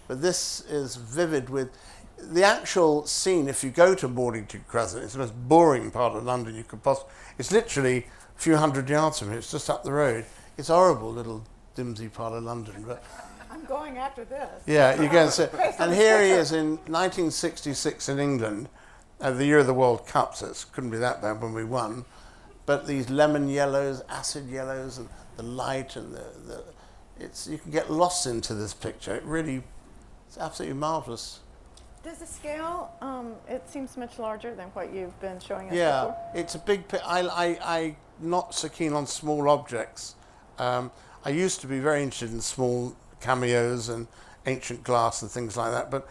but this is vivid with the actual scene. If you go to Mornington Crescent, it's the most boring part of London you could possibly. It's literally a few hundred yards from here. It's just up the road. It's a horrible little dimsy part of London, but I'm going after this. yeah, you go and see. And here he is in 1966 in England, the year of the World Cup. So it couldn't be that bad when we won. But these lemon yellows, acid yellows, and the light and you can get lost into this picture. It's absolutely marvelous. Does the scale, it seems much larger than what you've been showing us Yeah, before? it's a big I'm not so keen on small objects. I used to be very interested in small cameos and ancient glass and things like that, but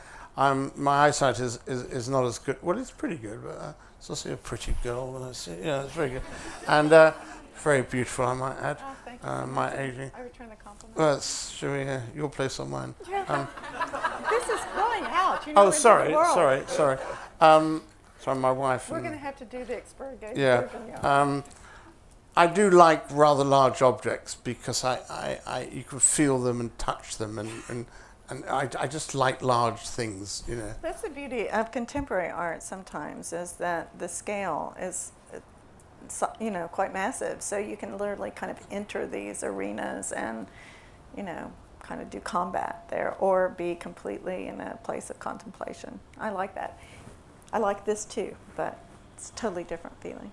my eyesight is not as good. Well, it's pretty good, but it's also a pretty girl when I see it. Yeah, it's very good. And very beautiful, I might add. Oh, thank you. My aging. I return the compliment. Well, shall we your place or mine? This is going out. You know, Oh, into sorry. the world. Sorry, my wife. We're going to have to do the expurgation. Yeah. I do like rather large objects because you can feel them and touch them, and I just like large things, you know. That's the beauty of contemporary art sometimes, is that the scale is, you know, quite massive. So you can literally kind of enter these arenas and, you know, kind of do combat there, or be completely in a place of contemplation. I like that. I like this too, but it's a totally different feeling.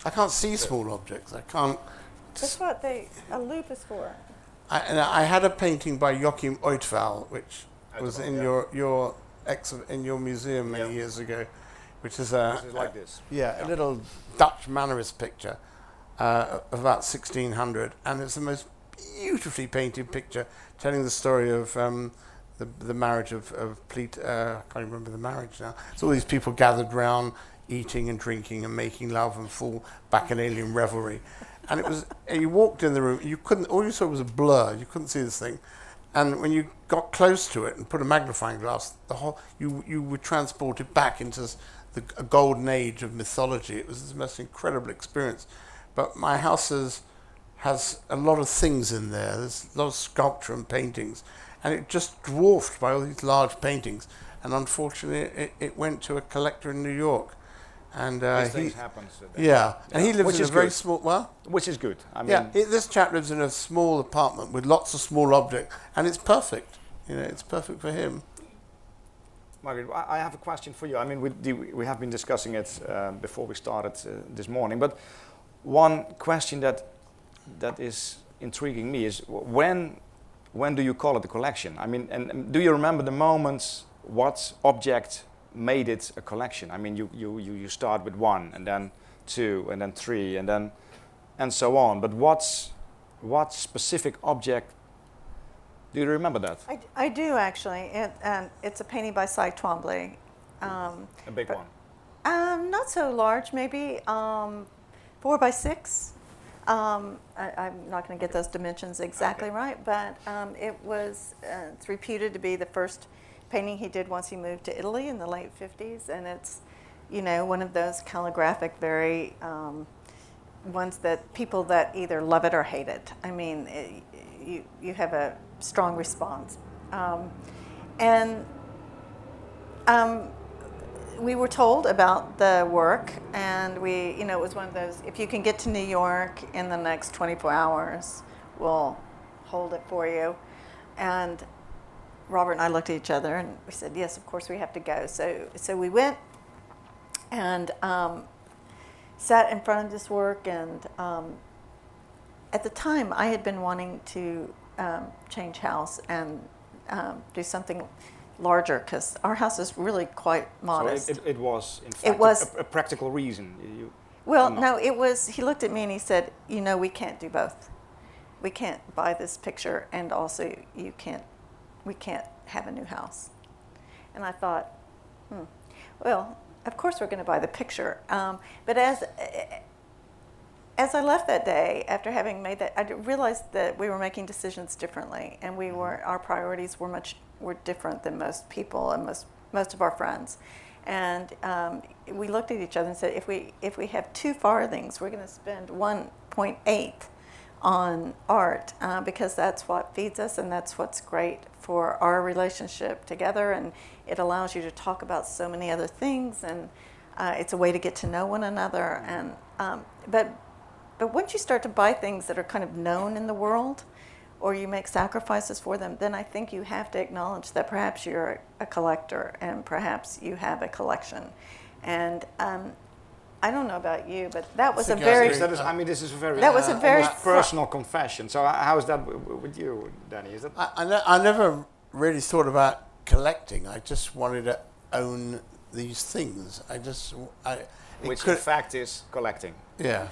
I can't see small objects. I can't. That's what a loop is for. I had a painting by Joachim Uitval, which was in your museum many years ago, which is like this. Yeah, a little Dutch mannerist picture of about 1600, and it's the most beautifully painted picture telling the story of the marriage of Pt3. I can't remember the marriage now. It's all these people gathered round, eating and drinking and making love and full bacchanalian revelry. And it was, you walked in the room, all you saw was a blur, you couldn't see this thing. And when you got close to it and put a magnifying glass, you were transported back into a golden age of mythology. It was the most incredible experience. But my house has a lot of things in there. There's a lot of sculpture and paintings. And it just dwarfed by all these large paintings. And unfortunately, it went to a collector in New York. And these things happen. And he lives in a very small. Well, which is good. I mean, this chap lives in a small apartment with lots of small objects, and it's perfect. You know, it's perfect for him. Margaret, I have a question for you. I mean, we have been discussing it before we started this morning, but one question that is intriguing me is when do you call it a collection? I mean, and do you remember the moments? What object made it a collection? I mean, you start with 1, and then 2, and then 3, and so on. But what specific object? Do you remember that? I do actually. It's a painting by Cy Twombly. A big one. Not so large, maybe 4 by 6. I'm not going to get those dimensions exactly right, but it's reputed to be the first painting he did once he moved to Italy in the late 50s, and it's, you know, one of those calligraphic, very ones that people that either love it or hate it. I mean, you have a strong response, we were told about the work, and it was one of those, if you can get to New York in the next 24 hours, we'll hold it for you. And Robert and I looked at each other and we said, yes, of course we have to go. So we went and sat in front of this work, and at the time I had been wanting to change house and do something larger, because our house is really quite modest. So it was, in fact, a practical reason. It was, he looked at me and he said, you know, we can't do both. We can't buy this picture, and also we can't have a new house. And I thought, well, of course we're going to buy the picture. But as I left that day, after having made that, I realized that we were making decisions differently, and our priorities were different than most people and most of our friends. And we looked at each other and said, if we have 2 farthings, we're going to spend 1.8 on art because that's what feeds us and that's what's great for our relationship together, and it allows you to talk about so many other things, and it's a way to get to know one another. And but once you start to buy things that are kind of known in the world, or you make sacrifices for them, then I think you have to acknowledge that perhaps you're a collector and perhaps you have a collection. And I don't know about you, but that was a very... This is a very, that was a very personal confession. So how is that with you, Danny? Is that? I never really thought about collecting. I just wanted to own these things. Which in fact is collecting. Yeah.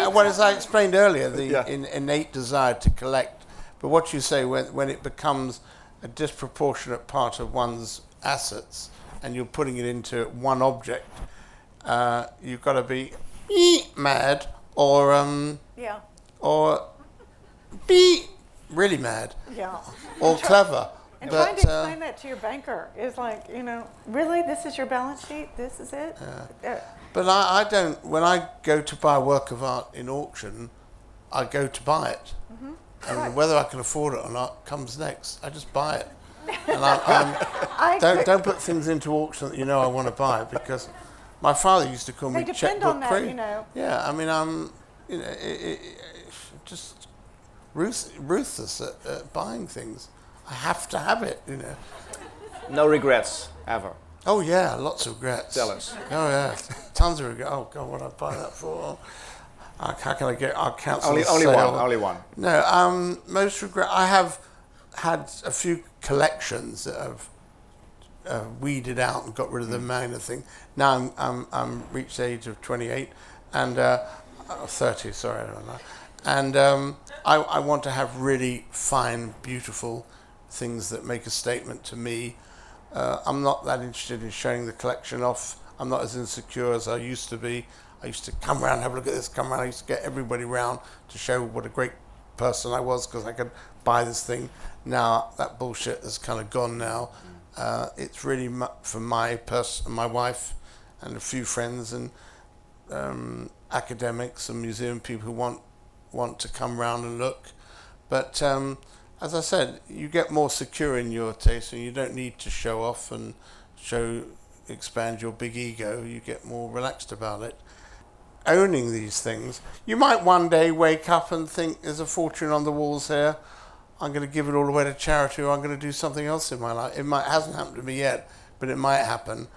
Well, as I explained earlier, the innate desire to collect. But what you say, when it becomes a disproportionate part of one's assets and you're putting it into one object, you've got to be mad or be really mad or clever. And trying to explain that to your banker is like, really, this is your balance sheet? This is it? But I don't, when I go to buy a work of art in auction, I go to buy it. Mm-hmm. And whether I can afford it or not comes next. I just buy it. And don't put things into auction that I want to buy, because my father used to call me checkbook free. Yeah, I mean, I'm just ruthless at buying things. I have to have it, No regrets ever. Oh yeah, lots of regrets. Tell us. Oh yeah, tons of regrets. Oh God, what did I buy that for? How can I get? I'll cancel the sale. Only one. No, most regret. I have had a few collections that have weeded out and got rid of the minor thing. Now I'm reached the age of 28 and 30. Sorry, I don't know. And I want to have really fine, beautiful things that make a statement to me. I'm not that interested in showing the collection off. I'm not as insecure as I used to be. I used to come around, have a look at this, come around. I used to get everybody round to show what a great person I was because I could buy this thing. Now that bullshit has kind of gone now. It's really for my wife and a few friends and academics and museum people who want to come round and look. But as I said, you get more secure in your taste and you don't need to show off and expand your big ego. You get more relaxed about it. Owning these things, you might one day wake up and think there's a fortune on the walls here. I'm going to give it all away to charity, or I'm going to do something else in my life. It hasn't happened to me yet, but it might happen.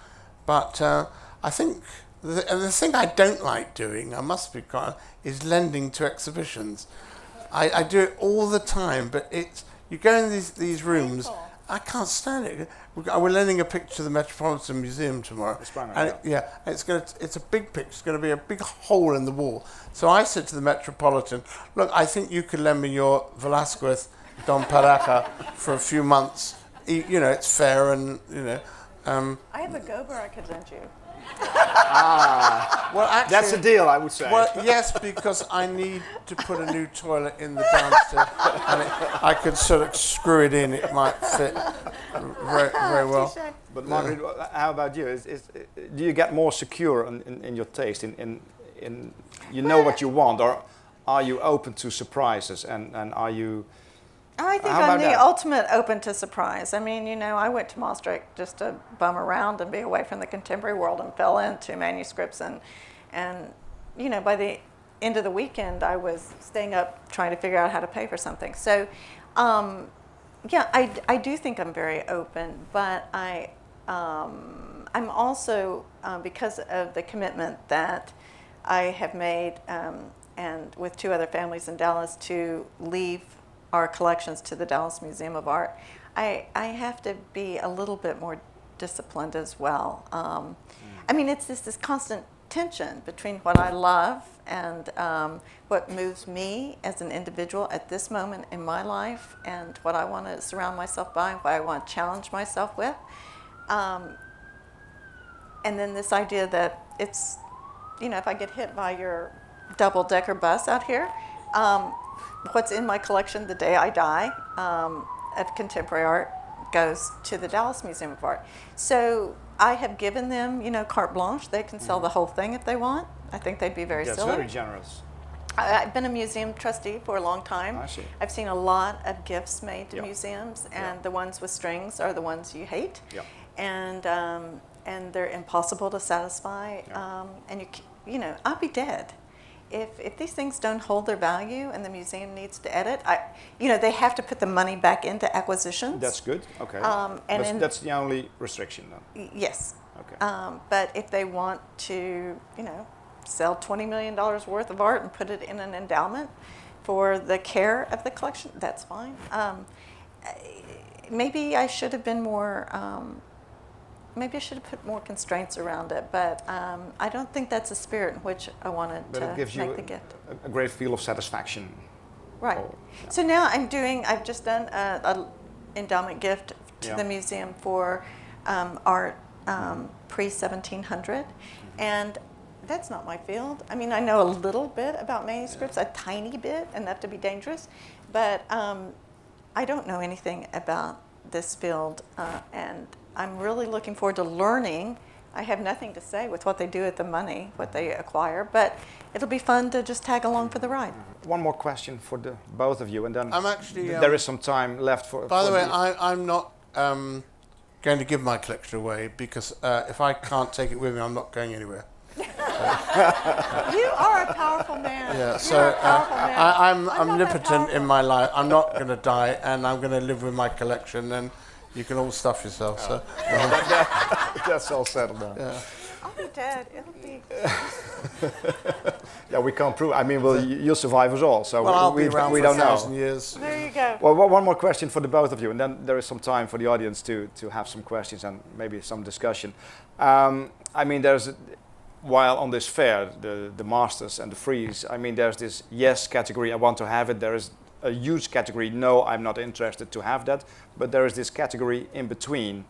But I think the thing I don't like doing, I must be quite, is lending to exhibitions. I do it all the time, but you go in these rooms. I can't stand it. We're lending a picture to the Metropolitan Museum tomorrow. It's a big picture. It's going to be a big hole in the wall. So I said to the Metropolitan, look, I think you could lend me your Velázquez Don Paraja for a few months. It's fair and, I have a Gober I could lend you. Well, actually, that's a deal, I would say. Well, yes, because I need to put a new toilet in the downstairs, and I could sort of screw it in. It might fit very well. But Margaret, how about you? Do you get more secure in your taste? In what you want, or are you open to surprises? And are you? I think I'm the ultimate open to surprise. I mean, I went to Maastricht just to bum around and be away from the contemporary world and fell into manuscripts. And by the end of the weekend, I was staying up trying to figure out how to pay for something. So, I do think I'm very open, but I'm also, because of the commitment that I have made and with 2 other families in Dallas to leave our collections to the Dallas Museum of Art, I have to be a little bit more disciplined as well. I mean, it's this constant tension between what I love and what moves me as an individual at this moment in my life and what I want to surround myself by, what I want to challenge myself with. And then this idea that it's, if I get hit by your double-decker bus out here, what's in my collection the day I die of contemporary art goes to the Dallas Museum of Art. So I have given them, carte blanche. They can sell the whole thing if they want. I think they'd be very silly. That's very generous. I've been a museum trustee for a long time. I see. I've seen a lot of gifts made to Yeah. museums, and Yeah. the ones with strings are the ones you hate. Yeah. And they're impossible to satisfy. Yeah. And you know, I'll be dead if these things don't hold their value, and the museum needs to edit. They have to put the money back into acquisitions. That's good. Okay. And That's the only restriction, then. Yes. Okay. But if they want to, sell $20 million worth of art and put it in an endowment for the care of the collection, that's fine. Maybe I should have been more, maybe I should have put more constraints around it, but I don't think that's the spirit in which I wanted But to it gives make you the gift. a great feel of satisfaction. Right. Oh, yeah. So now I've just done an endowment gift to Yeah. the museum for art pre-1700, and that's not my field. I mean, I know a little bit about manuscripts, a tiny bit, enough to be dangerous, but I don't know anything about this field, and I'm really looking forward to learning. I have nothing to say with what they do with the money, what they acquire, but it'll be fun to just tag along for the ride. One more question for the both of you, and then I'm actually, there is some time left for. By for the way, I'm not going to give my collection away, because if I can't take it with me, I'm not going anywhere. You are a powerful man. Yeah, You're so a powerful man. I'm not that omnipotent in powerful. my life. I'm not going to die, and I'm going to live with my collection, and you can all stuff yourself. So that's all settled now. yeah. I'll be dead. It'll be. Yeah, we can't prove. I mean, well, you'll survive us all, so Well, I'll we be around we for don't 1,000 know. years. There you go. Well, one more question for the both of you, and then there is some time for the audience to have some questions and maybe some discussion. I mean, while on this fair, the masters and the frees, I mean, there's this yes category, I want to have it. There is a huge category, no, I'm not interested to have that. But there is this category in between,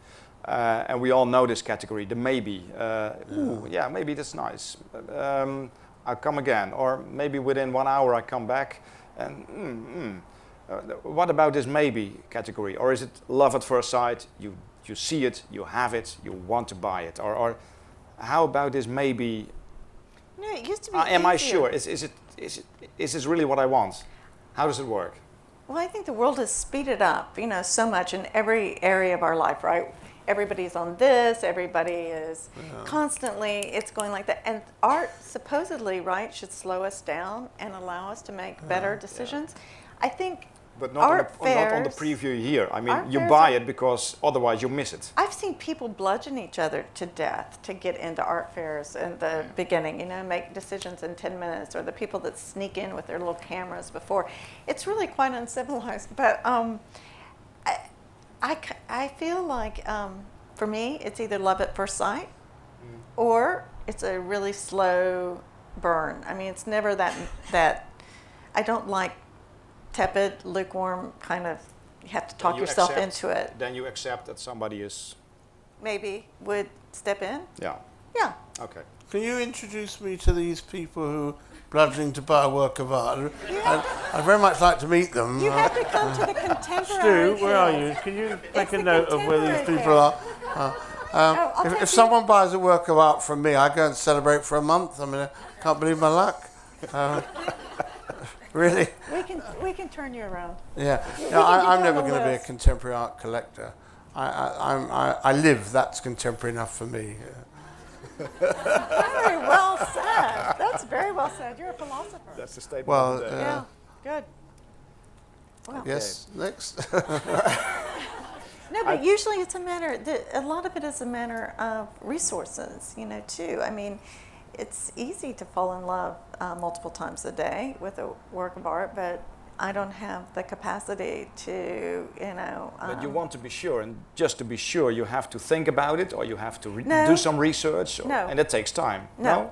and we all know this category, the maybe. Ooh, yeah, maybe that's nice. I'll come again, or maybe within 1 hour I come back. And what about this maybe category? Or is it love at first sight? You see it, you have it, you want to buy it, or how about this maybe? No, it used to be. Am I easier. sure? Is this really what I want? How does it work? Well, I think the world has speeded up, so much in every area of our life, right? Everybody's on this, everybody is constantly, it's going like that. And art, supposedly, right, should slow us down and allow us to make better decisions. I think But not art on the fairs- preview here. I mean, art you fairs buy are- it because otherwise you miss it. I've seen people bludgeon each other to death to get into art fairs in the beginning, make decisions in 10 minutes, or the people that sneak in with their little cameras before. It's really quite uncivilized, but I feel like, for me, it's either love at first sight, or it's a really slow burn. I mean, it's never that I don't like tepid, lukewarm kind of, you have to talk yourself into it. Then you accept that somebody is. Maybe would step in. Yeah. Yeah. Okay. Can you introduce me to these people who are bludgeoning to buy a work of art? I'd very much like to meet them. You have to come to the contemporary. Stu, where are you? Can you make the a note of where these contemporary people fair. are? If someone buys a work of art from me, I go and celebrate for a month. I mean, I can't believe my luck. Really? We can turn you around. Yeah. can I'm do never a going to be a list. contemporary art collector. I live. That's contemporary enough for me. Very well said. That's very well said. You're a philosopher. That's the statement. Well, of the day. Yeah. Good. Well, yes. Next. no, but usually it's a matter. A lot of it is a matter of resources. Too. I mean, it's easy to fall in love multiple times a day with a work of art, but I don't have the capacity to, But you want to be sure, and just to be sure, you have to think about it, or you have to No. do some research, No. and it takes time. No.